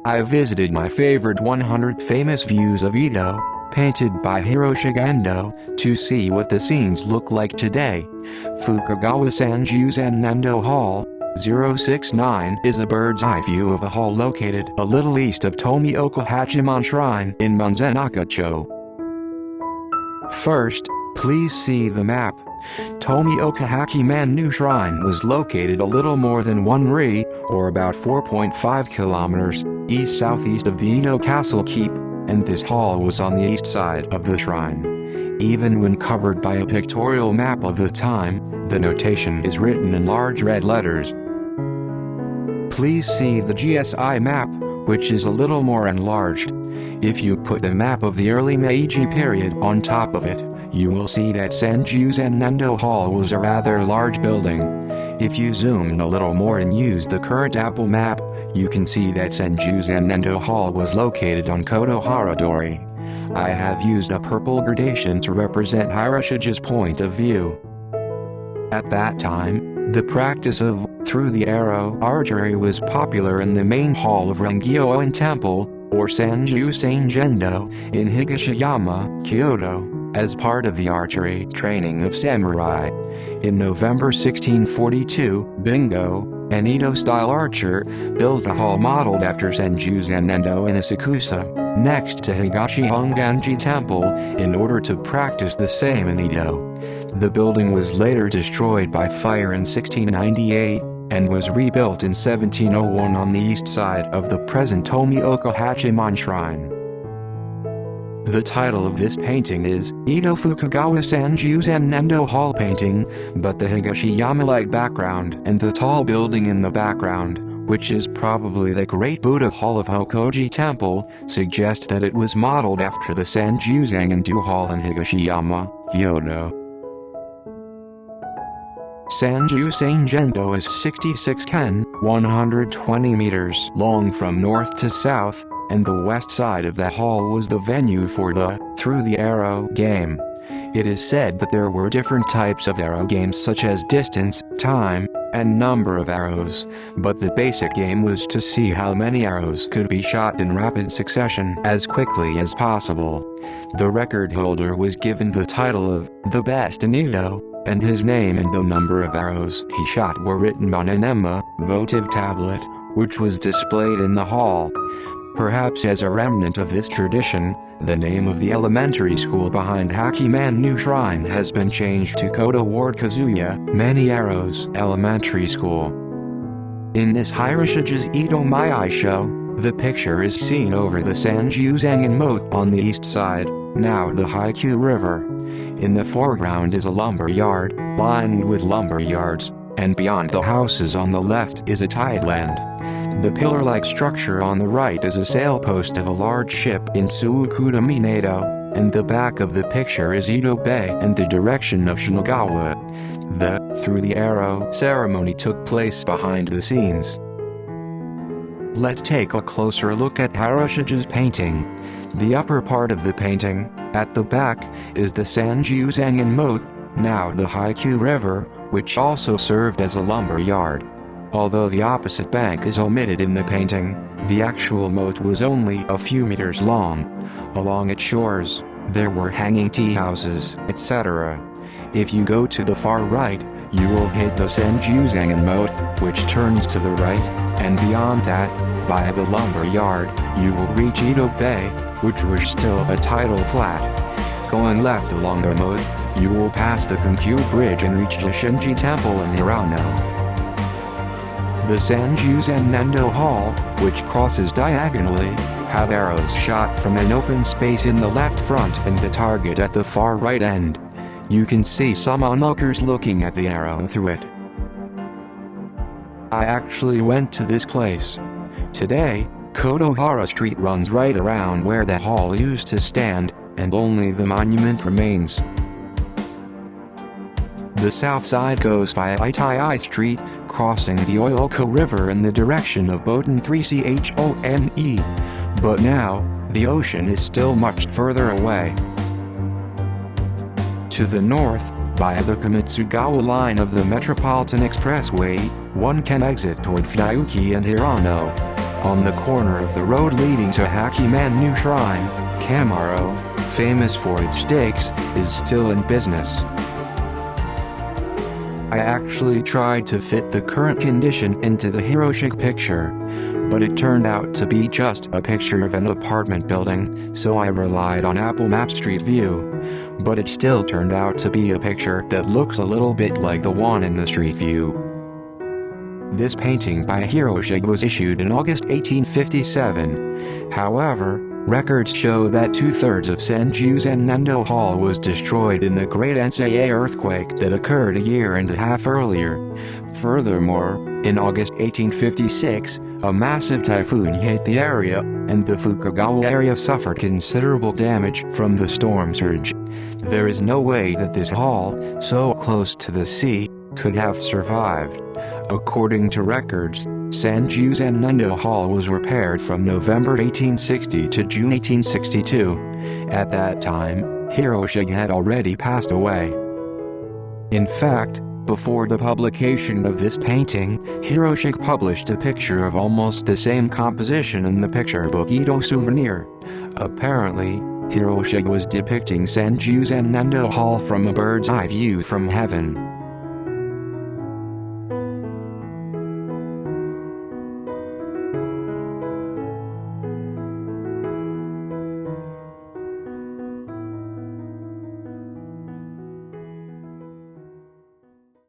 I visited my favorite 100 famous views of Edo, painted by Hiroshige Ando, to see what the scenes look like today. Fukagawa Sanjusangendo Hall, 069 is a bird's-eye view of a hall located a little east of Tomioka Hachiman Shrine in Monzennaka-cho. First, please see the map. Tomioka Hachimangu Shrine was located a little more than 1 ri, or about 4.5 kilometers, east-southeast of the Edo Castle keep, and this hall was on the east side of the shrine. Even when covered by a pictorial map of the time, the notation is written in large red letters. Please see the GSI map, which is a little more enlarged. If you put the map of the early Meiji period on top of it, you will see that Sanjusangendo Hall was a rather large building. If you zoom in a little more and use the current Apple map, you can see that Sanjusangendo Hall was located on Koto Haradori. I have used a purple gradation to represent Hiroshige's point of view. At that time, the practice of through-the-arrow archery was popular in the main hall of Rengeoin Temple, or Sanjusangendo, in Higashiyama, Kyoto, as part of the archery training of samurai. In November 1642, Bingo, an Edo-style archer, built a hall modeled after Sanjusangendo in Asakusa, next to Higashi Honganji Temple, in order to practice the same in Edo. The building was later destroyed by fire in 1698, and was rebuilt in 1701 on the east side of the present Tomioka Hachiman Shrine. The title of this painting is Edo Fukagawa Sanjusangendo Hall painting, but the Higashiyama-like background and the tall building in the background, which is probably the Great Buddha Hall of Hokoji Temple, suggest that it was modeled after the Sanjusangendo Hall in Higashiyama, Kyoto. Sanjusangendo is 66 ken, 120 meters long from north to south, and the west side of the hall was the venue for the through-the-arrow game. It is said that there were different types of arrow games such as distance, time, and number of arrows, but the basic game was to see how many arrows could be shot in rapid succession as quickly as possible. The record holder was given the title of the best in Edo, and his name and the number of arrows he shot were written on an votive tablet, which was displayed in the hall. Perhaps as a remnant of this tradition, the name of the elementary school behind Hachimangu Shrine has been changed to Koto Ward Kazuya Many Arrows Elementary School. In this Hiroshige's Edo Mai show, the picture is seen over the Sanjusangendo moat on the east side, now the Haiku River. In the foreground is a lumber yard, lined with lumber yards, and beyond the houses on the left is a tideland. The pillar-like structure on the right is a sailpost of a large ship in Tsukuda-min, Edo, and the back of the picture is Edo Bay and the direction of Shinagawa. The through-the-arrow ceremony took place behind the scenes. Let's take a closer look at Hiroshige's painting. The upper part of the painting, at the back, is the Sanjusangendo moat, now the Haiku River, which also served as a lumber yard. Although the opposite bank is omitted in the painting, the actual moat was only a few meters long. Along its shores, there were hanging tea houses, etc. If you go to the far right, you will hit the Sanjusangendo moat, which turns to the right, and beyond that, via the lumber yard, you will reach Edo Bay, which was still a tidal flat. Going left along the moat, you will pass the Konkyu Bridge and reach Higashiyama Temple in Hirano. The Sanjusangendo Hall, which crosses diagonally, had arrows shot from an open space in the left front and the target at the far right end. You can see some onlookers looking at the arrow through it. I actually went to this place. Today, Kotohara Street runs right around where the hall used to stand, and only the monument remains. The south side goes by Itai Street, crossing the Oyoko River in the direction of Boten 3Chone. But now, the ocean is still much further away. To the north, via the Kamitsugawa line of the Metropolitan Expressway, one can exit toward Fyuki and Hirano. on the corner of the road leading to Hachimangu Shrine. Kamaro, famous for its steaks, is still in business. I actually tried to fit the current condition into the Hiroshige picture, but it turned out to be just a picture of an apartment building, so I relied on Apple Maps Street View. But it still turned out to be a picture that looks a little bit like the one in the Street View. This painting by Hiroshige was issued in August 1857. However, records show that 2/3 of Sanjusangendo Hall was destroyed in the Great Ensei earthquake that occurred a year and a half earlier. Furthermore, in August 1856, a massive typhoon hit the area, and the Fukagawa area suffered considerable damage from the storm surge. There is no way that this hall, so close to the sea, could have survived. According to records, Sanjusangendo Hall was repaired from November 1860 to June 1862. At that time, Hiroshige had already passed away. In fact, before the publication of this painting, Hiroshige published a picture of almost the same composition in the picture book Edo Souvenir. Apparently, Hiroshige was depicting Sanjusangendo Hall from a bird's eye view from heaven.